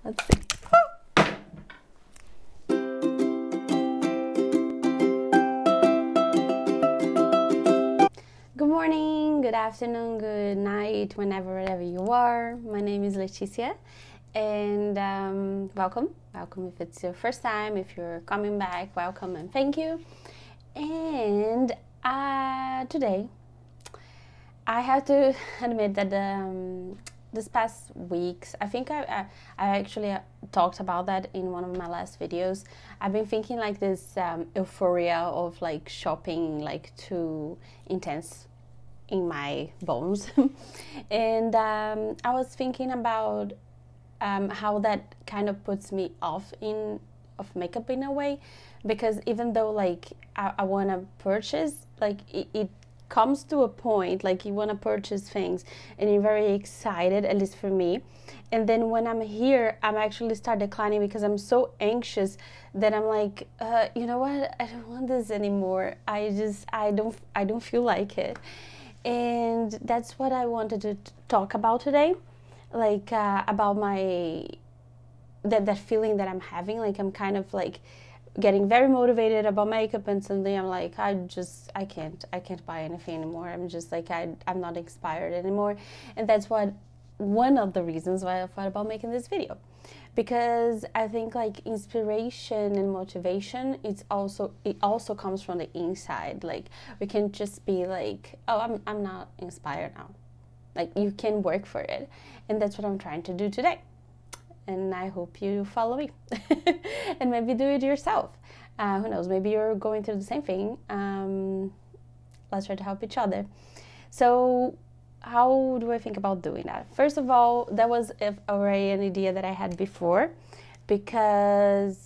Let's see. Good morning, good afternoon, good night, wherever you are. My name is Leticia, and welcome if it's your first time. If you're coming back, welcome and thank you. And today I have to admit that this past weeks, I think I actually talked about that in one of my last videos. I've been thinking like this euphoria of like shopping like too intense in my bones. And I was thinking about how that kind of puts me off of makeup in a way, because even though like I want to purchase, like it comes to a point like you want to purchase things and you're very excited, at least for me, and then when I'm here I'm actually start declining because I'm so anxious that I'm like, you know what, I don't want this anymore. I don't feel like it. And that's what I wanted to talk about today, like about my that feeling that I'm having. Like I'm kind of like getting very motivated about makeup, and suddenly I'm like, I can't buy anything anymore. I'm just like, I'm not inspired anymore. And that's one of the reasons why I thought about making this video, because I think like inspiration and motivation, it also comes from the inside. Like we can't just be like, oh, I'm not inspired now. Like you can work for it, and that's what I'm trying to do today. And I hope you follow me and maybe do it yourself. Who knows, maybe you're going through the same thing. Let's try to help each other. So how do I think about doing that? First of all, that was already an idea that I had before, because,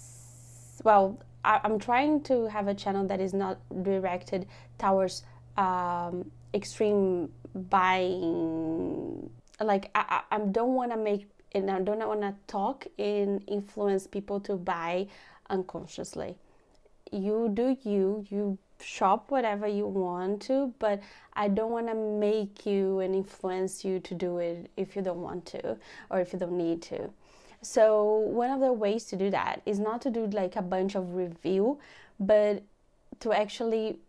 well, I'm trying to have a channel that is not directed towards extreme buying. Like I don't want to make, and I don't want to talk and influence people to buy unconsciously. You do you shop whatever you want to, but I don't want to make you and influence you to do it if you don't want to or if you don't need to. So one of the ways to do that is not to do like a bunch of review, but to actually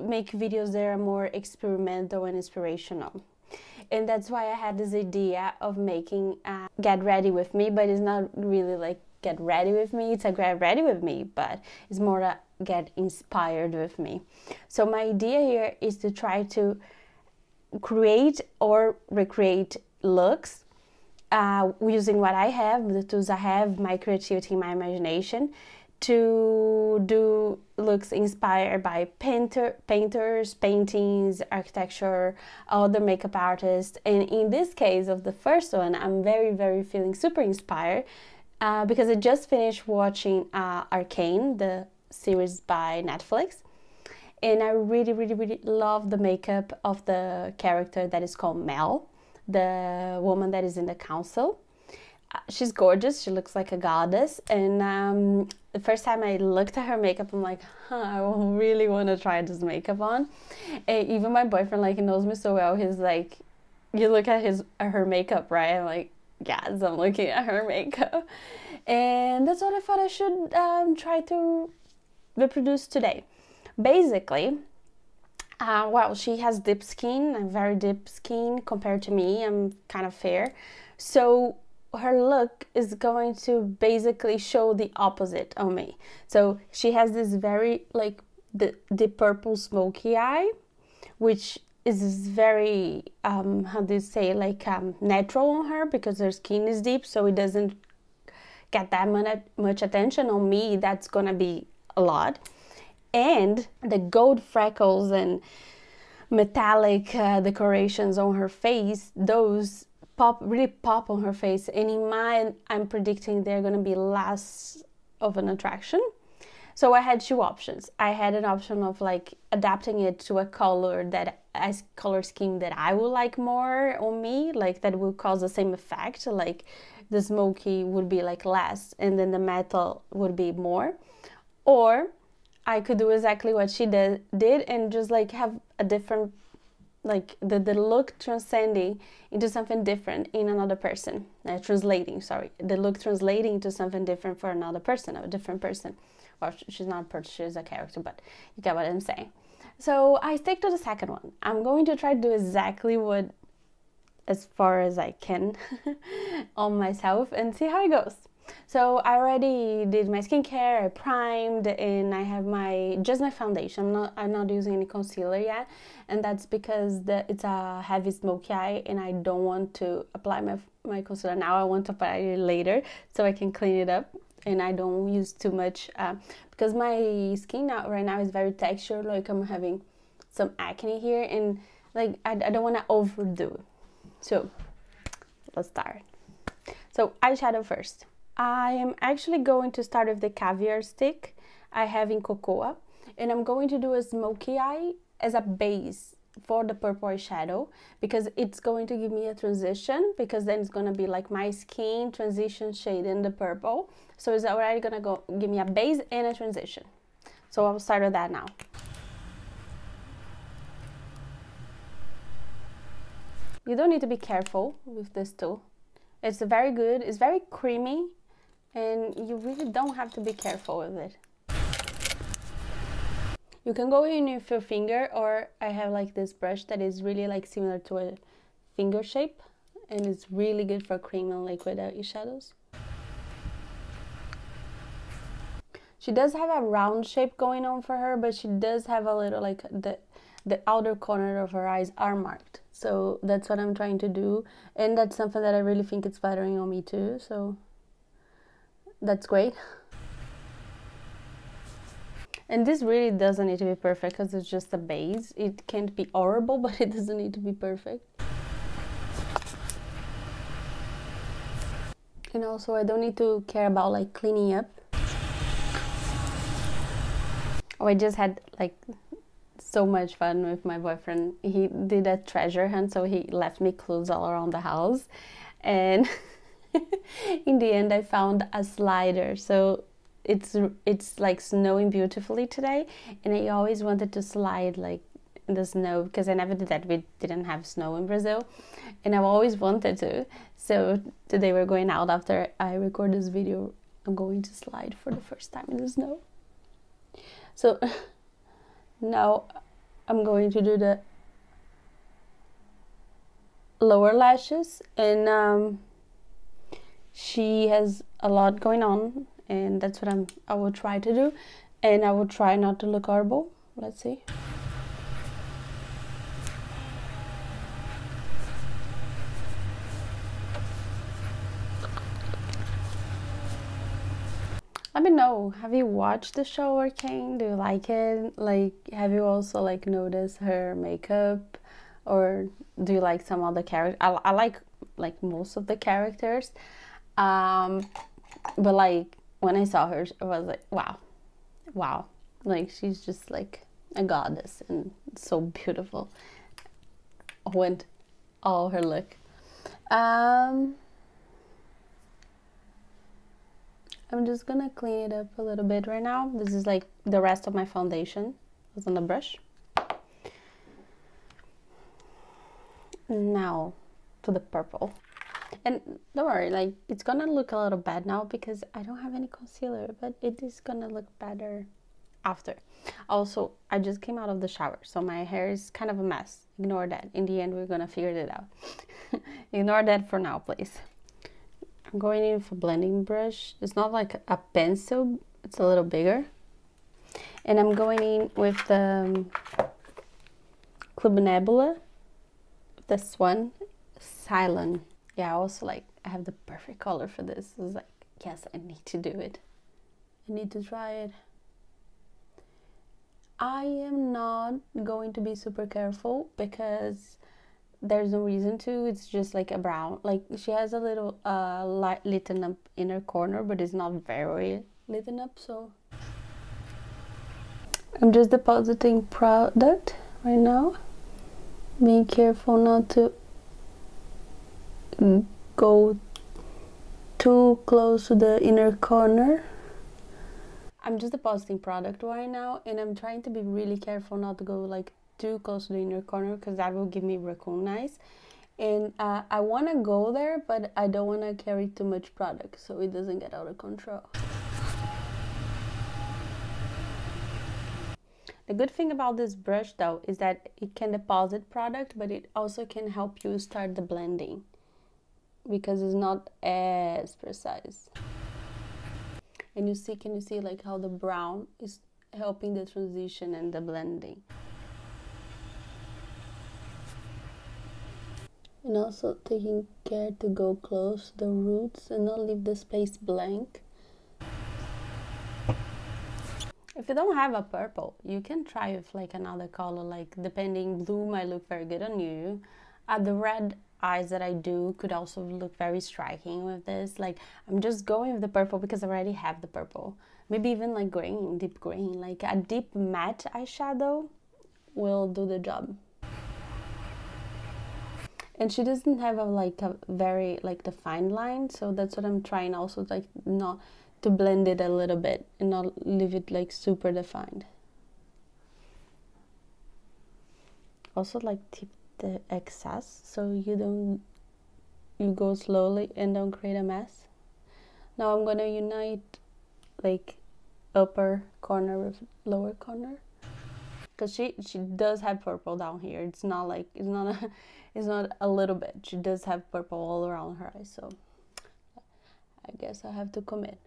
make videos that are more experimental and inspirational. And that's why I had this idea of making Get Ready With Me, but it's not really like Get Ready With Me, it's a Get Ready With Me, but it's more a Get Inspired With Me. So my idea here is to try to create or recreate looks using what I have, the tools I have, my creativity, my imagination, to do looks inspired by painters, paintings, architecture, other makeup artists. And in this case of the first one, I'm very feeling super inspired because I just finished watching Arcane, the series by Netflix, and I really love the makeup of the character that is called Mel, the woman that is in the council. She's gorgeous, she looks like a goddess, and the first time I looked at her makeup, I'm like, I really want to try this makeup on. And even my boyfriend, like, he knows me so well, he's like, you look at her makeup, right? I'm like, yes, I'm looking at her makeup. And that's what I thought I should try to reproduce today. Basically, well, she has deep skin, a very deep skin compared to me. I'm kind of fair, so her look is going to basically show the opposite on me. So she has this very like the purple smoky eye, which is very how do you say, like natural on her, because her skin is deep, so it doesn't get that much attention. On me, that's gonna be a lot. And the gold freckles and metallic decorations on her face, those really pop on her face, and in mine I'm predicting they're gonna be less of an attraction. So I had two options. I had an option of like adapting it to a color scheme that I would like more on me, like that will cause the same effect, like the smoky would be like less and then the metal would be more. Or I could do exactly what she did and just like have a different like the look transcending into something different in another person. Translating, sorry, the look translating into something different for another person, a different person. Well, she's not a person, she's a character, but you get what I'm saying. So I stick to the second one. I'm going to try to do exactly what, as far as I can on myself, and see how it goes. So I already did my skincare, I primed, and I have just my foundation. I'm not using any concealer yet, and that's because it's a heavy smoky eye, and I don't want to apply my concealer now. I want to apply it later so I can clean it up, and I don't use too much because my skin right now is very textured. Like I'm having some acne here, and like I don't want to overdo it. So let's start. So eyeshadow first. I am actually going to start with the Caviar stick I have in Cocoa, and I'm going to do a smoky eye as a base for the purple eyeshadow, because it's going to give me a transition, because then it's going to be like my skin transition shade in the purple. So it's already going to give me a base and a transition. So I'll start with that now. You don't need to be careful with this tool. It's very good, it's very creamy, and you really don't have to be careful with it. You can go in with your finger, or I have like this brush that is really like similar to a finger shape, and it's really good for cream and liquid eyeshadows. She does have a round shape going on for her, but she does have a little like the outer corner of her eyes are marked. So that's what I'm trying to do, and that's something that I really think it's flattering on me too, so that's great. And this really doesn't need to be perfect because it's just a base. It can't be horrible, but it doesn't need to be perfect. And also I don't need to care about like cleaning up. Oh, I just had like so much fun with my boyfriend. He did a treasure hunt, so he left me clues all around the house, and in the end I found a slider. So it's like snowing beautifully today, and I always wanted to slide like in the snow because I never did that. We didn't have snow in Brazil, and I've always wanted to. So today we're going out. After I record this video, I'm going to slide for the first time in the snow. So now I'm going to do the lower lashes, and she has a lot going on, and that's what I will try to do, and I will try not to look horrible. Let's see. Let me know, have you watched the show Arcane? Do you like it? Like, have you also like noticed her makeup, or do you like some other characters? I like most of the characters, but like when I saw her, I was like, wow, like she's just like a goddess and so beautiful. Went all her look. I'm just gonna clean it up a little bit right now. This is like the rest of my foundation was on the brush. Now to the purple. And don't worry, like it's gonna look a little bad now because I don't have any concealer, but it is gonna look better after. Also, I just came out of the shower, so my hair is kind of a mess. Ignore that. In the end, we're gonna figure it out. Ignore that for now, please. I'm going in with a blending brush. It's not like a pencil, it's a little bigger. And I'm going in with the Club Nebula, this one, Silent. Yeah, also like, I have the perfect color for this. I was like, yes, I need to do it. I need to try it. I am not going to be super careful because there's no reason to. It's just like a brown, like she has a little light lit up inner corner, but it's not very lit up. So I'm just depositing product right now, being careful not to go too close to the inner corner. I'm just depositing product right now, and I'm trying to be really careful not to go like too close to the inner corner because that will give me raccoon eyes. And I want to go there, but I don't want to carry too much product so it doesn't get out of control. The good thing about this brush though is that it can deposit product, but it also can help you start the blending because it's not as precise. And can you see like how the brown is helping the transition and the blending? And also taking care to go close the roots and not leave the space blank. If you don't have a purple, you can try with like another color, like depending, blue might look very good on you. The red eyes that I do could also look very striking with this. Like I'm just going with the purple because I already have the purple. Maybe even like green, deep green, like a deep matte eyeshadow will do the job. And she doesn't have a very like defined line, so that's what I'm trying also, like not to blend it a little bit and not leave it like super defined. Also like tip the excess so you go slowly and don't create a mess. Now I'm gonna unite like upper corner with lower corner because she does have purple down here. It's not a little bit. She does have purple all around her eyes, so I guess I have to commit.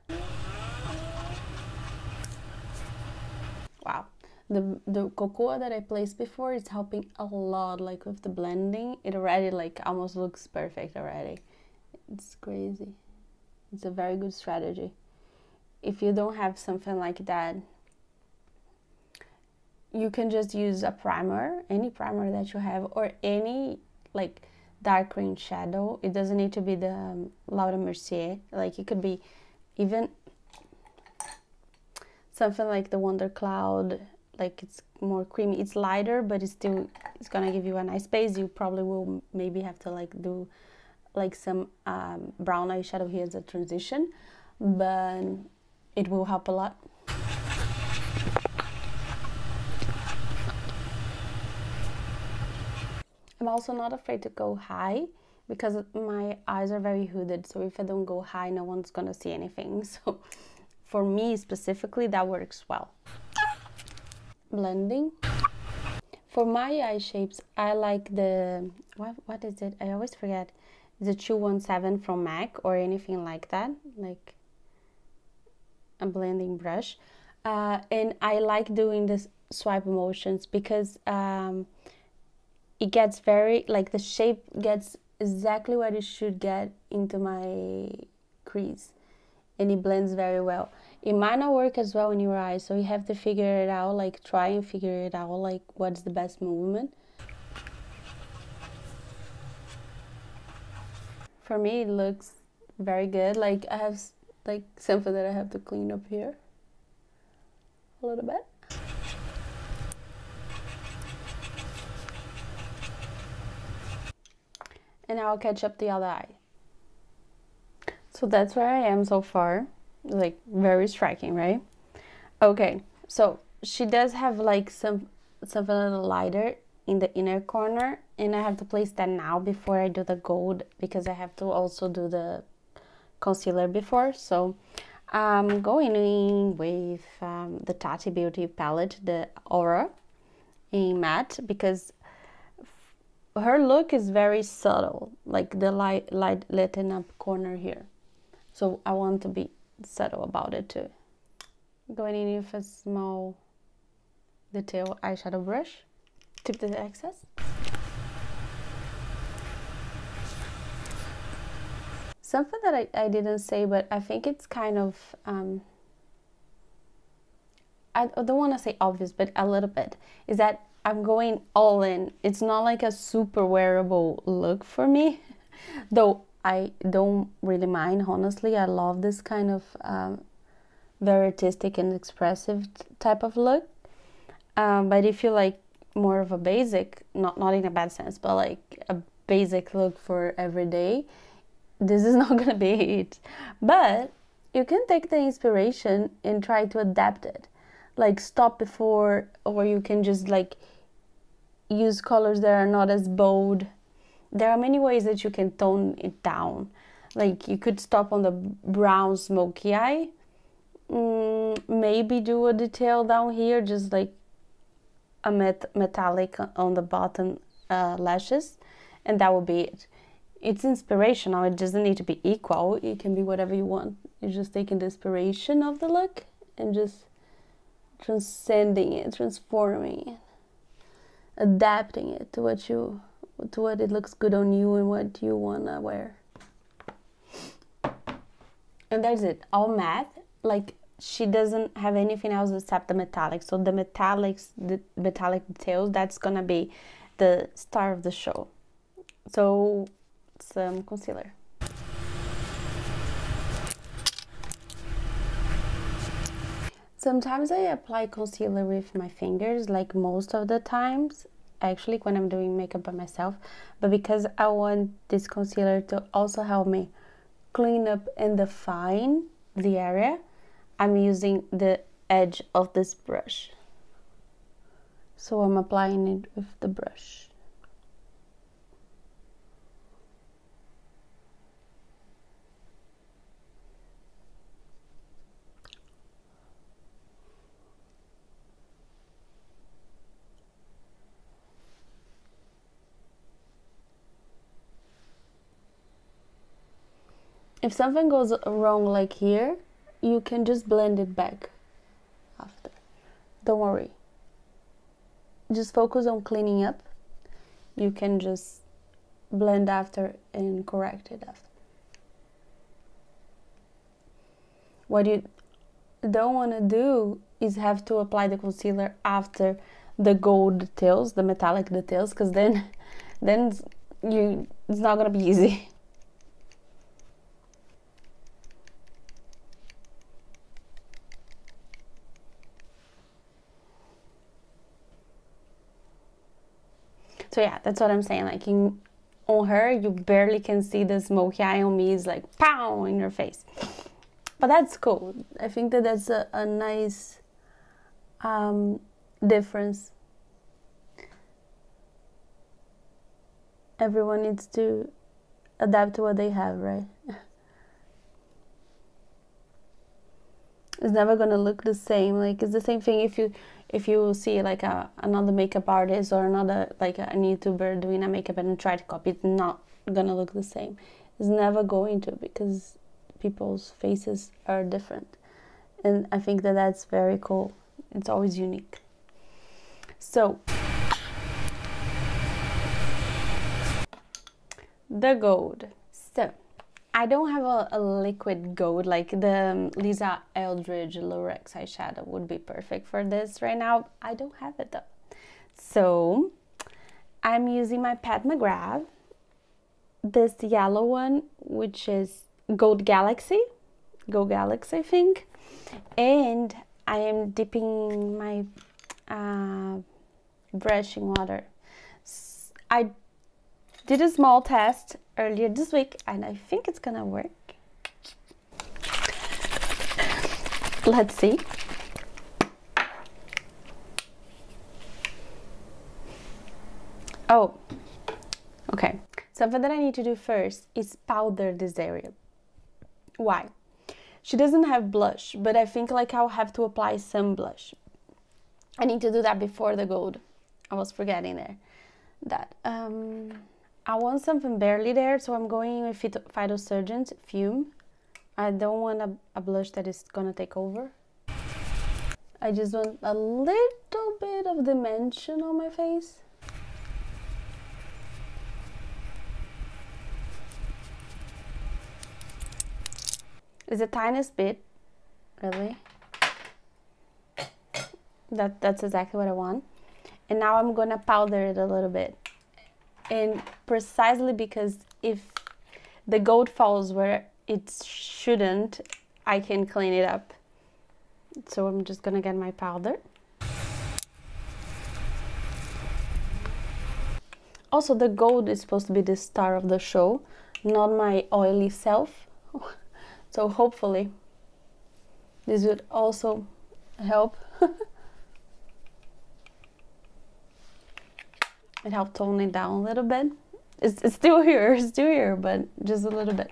Wow, the cocoa that I placed before is helping a lot, like with the blending. It already like almost looks perfect already. It's crazy. It's a very good strategy. If you don't have something like that, you can just use a primer, any primer that you have, or any like dark green shadow. It doesn't need to be the Laura Mercier. Like it could be even something like the Wonder Cloud. Like it's more creamy. It's lighter, but it's gonna give you a nice base. You probably will maybe have to like do like some brown eyeshadow here as a transition, but it will help a lot. I'm also not afraid to go high because my eyes are very hooded, so if I don't go high, no one's gonna see anything. So for me specifically, that works well. Blending. For my eye shapes, I like the, what is it? I always forget. The 217 from MAC or anything like that, like a blending brush. And I like doing this swipe motions because it gets very, like the shape gets exactly what it should get into my crease. And it blends very well. It might not work as well in your eyes, so you have to figure it out, like try and figure it out, like what's the best movement. For me, it looks very good. Like I have like something that I have to clean up here a little bit. And I'll catch up the other eye. So that's where I am so far. Like very striking, right? Okay, so she does have like something a little lighter in the inner corner, and I have to place that now before I do the gold because I have to also do the concealer before. So I'm going in with the Tati Beauty palette, the Aura in matte, because her look is very subtle, like the light lighten up corner here. So I want to be subtle about it too. Going in with a small detail eyeshadow brush, tip the excess. Something that I didn't say, but I think it's kind of, I don't want to say obvious, but a little bit, is that I'm going all in. It's not like a super wearable look for me, though I don't really mind, honestly. I love this kind of very artistic and expressive type of look. But if you like more of a basic, not in a bad sense, but like a basic look for every day, this is not gonna be it. But you can take the inspiration and try to adapt it. Like stop before, or you can just like use colors that are not as bold. There are many ways that you can tone it down. Like you could stop on the brown smoky eye, maybe do a detail down here, just like a metallic on the bottom lashes, and that will be it. It's inspirational, it doesn't need to be equal, it can be whatever you want. You're just taking the inspiration of the look and just transcending it, transforming it, adapting it to what it looks good on you and what you wanna wear. And that's it, all matte. Like she doesn't have anything else except the metallic. So the metallics, the metallic details, that's gonna be the star of the show. So some concealer. Sometimes I apply concealer with my fingers, like most of the times, actually, when I'm doing makeup by myself. But because I want this concealer to also help me clean up and define the area, I'm using the edge of this brush. So I'm applying it with the brush. If something goes wrong like here, you can just blend it back after. Don't worry. Just focus on cleaning up. You can just blend after and correct it after. What you don't want to do is have to apply the concealer after the gold details, the metallic details, because then it's not going to be easy. So yeah, that's what I'm saying. Like on her, you barely can see the smoky eye. On me, it's like pow in your face. But that's cool. I think that that's a nice difference. Everyone needs to adapt to what they have, right? It's never gonna look the same. Like it's the same thing if you see like another makeup artist or another like an YouTuber doing a makeup and try to copy, it's not gonna look the same. It's never going to, because people's faces are different, and I think that that's very cool. It's always unique. So the gold. So I don't have a liquid gold, like the Lisa Eldridge Lurex eyeshadow would be perfect for this right now. I don't have it though. So I'm using my Pat McGrath, this yellow one, which is Gold Galaxy I think. And I am dipping my brushing water. I did a small test earlier this week and I think it's gonna work. Let's see. Oh, okay. Something that I need to do first is powder this area. Why? She doesn't have blush, but I think like I'll have to apply some blush. I need to do that before the gold. I was forgetting that. I want something barely there, so I'm going with Phytosurgence Fume. I don't want a blush that is gonna take over. I just want a little bit of dimension on my face. It's the tiniest bit, really. That's exactly what I want. And now I'm gonna powder it a little bit. And precisely because if the gold falls where it shouldn't, I can clean it up. So I'm just gonna get my powder. Also, the gold is supposed to be the star of the show, not my oily self. So hopefully this would also help. It helped tone it down a little bit. It's still here, but just a little bit.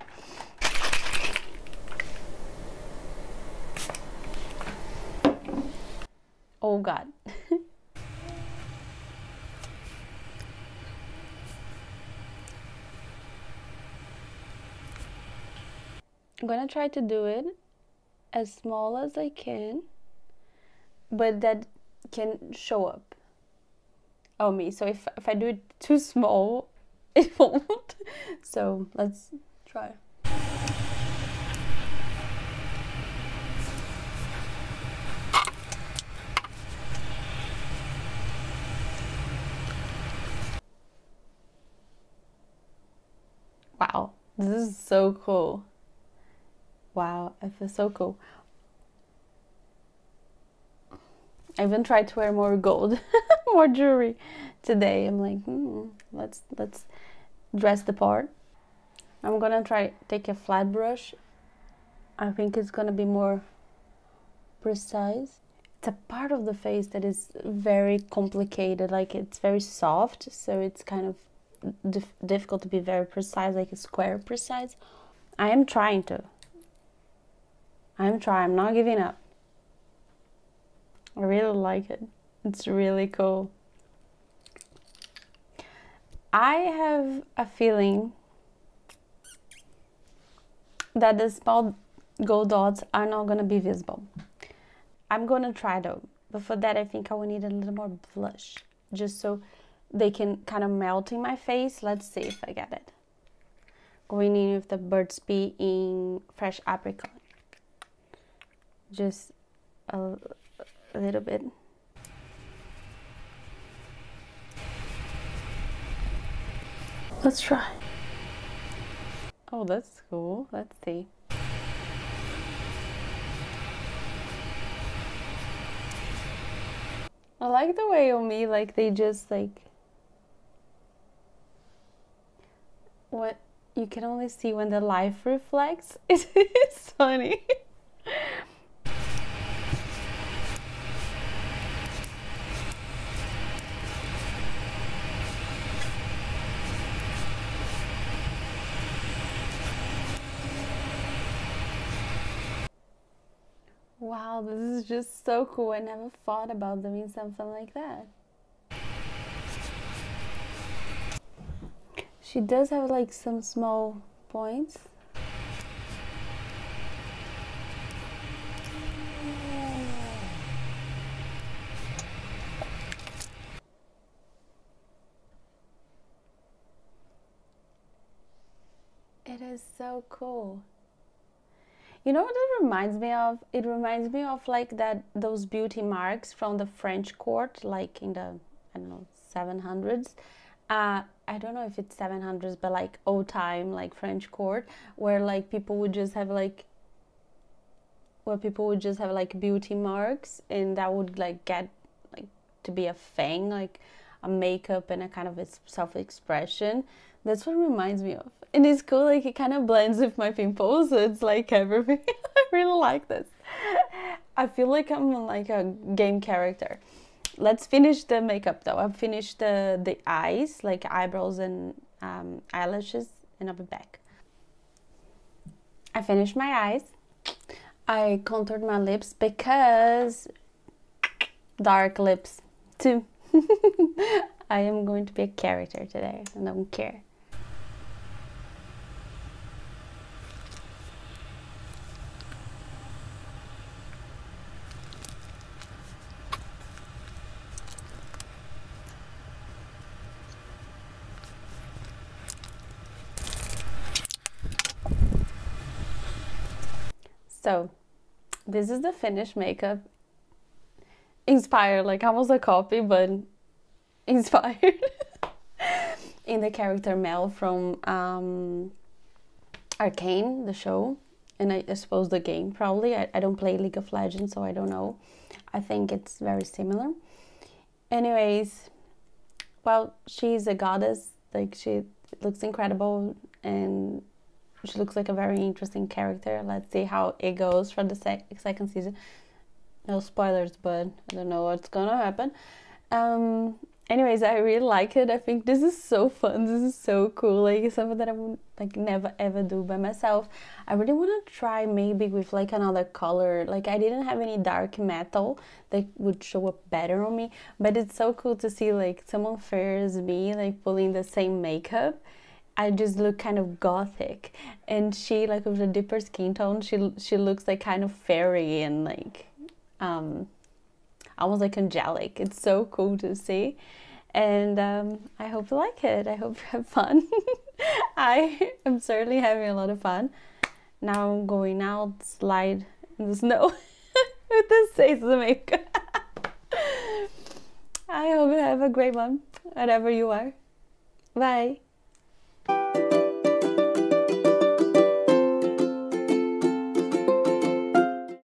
Oh God. I'm gonna try to do it as small as I can, but that can show up on me. So if I do it too small, it won't. So let's try. Wow, this is so cool. Wow, I feel so cool. I even tried to wear more gold, more jewelry today. I'm like, let's dress the part. I'm gonna try take a flat brush. I think it's gonna be more precise. It's a part of the face that is very complicated, like it's very soft, so it's kind of difficult to be very precise, like a square precise. I am trying to. I'm not giving up. I really like it. It's really cool. I have a feeling that the small gold dots are not going to be visible. I'm going to try though, but for that I think I will need a little more blush, just so they can kind of melt in my face. Let's see if I get it. Going in with the Burt's Bee in Fresh Apricot. Just a little bit. Let's try. Oh, that's cool. Let's see. I like the way on me, like they just like what you can only see when the light reflects. It's funny. Wow, this is just so cool. I never thought about doing something like that. She does have like some small points. It is so cool. You know what it reminds me of? It reminds me of like those beauty marks from the French court, like in the, I don't know, 700s. I don't know if it's 700s, but like old time, like French court, where like people would just have like, beauty marks, and that would like get like to be a thing, like a makeup and a kind of a self-expression. That's what it reminds me of. And it's cool, like it kind of blends with my pimples, so it's like everything. I really like this. I feel like I'm like a game character. Let's finish the makeup though. I've finished the eyes, like eyebrows and eyelashes, and I'll be back. I finished my eyes. I contoured my lips because dark lips too. I am going to be a character today. I don't care. So this is the finished makeup. Inspired, like almost a copy, but inspired. In the character Mel from Arcane, the show. And I suppose the game, probably. I don't play League of Legends, so I don't know. I think it's very similar. Anyways, well, she's a goddess. Like, she looks incredible, and she looks like a very interesting character. Let's see how it goes for the second season. No spoilers, but I don't know what's gonna happen. anyways, I really like it. I think this is so fun. This is so cool. Like, it's something that I would like never ever do by myself. I really want to try maybe with like another color. Like, I didn't have any dark metal that would show up better on me, but it's so cool to see like someone fair as me like pulling the same makeup. I just look kind of gothic, and she, like, with a deeper skin tone, she looks like kind of fairy and like almost like angelic. It's so cool to see, and I hope you like it. I hope you have fun. I am certainly having a lot of fun. Now I'm going out, slide in the snow with the face of the makeup. I hope you have a great one, wherever you are. Bye.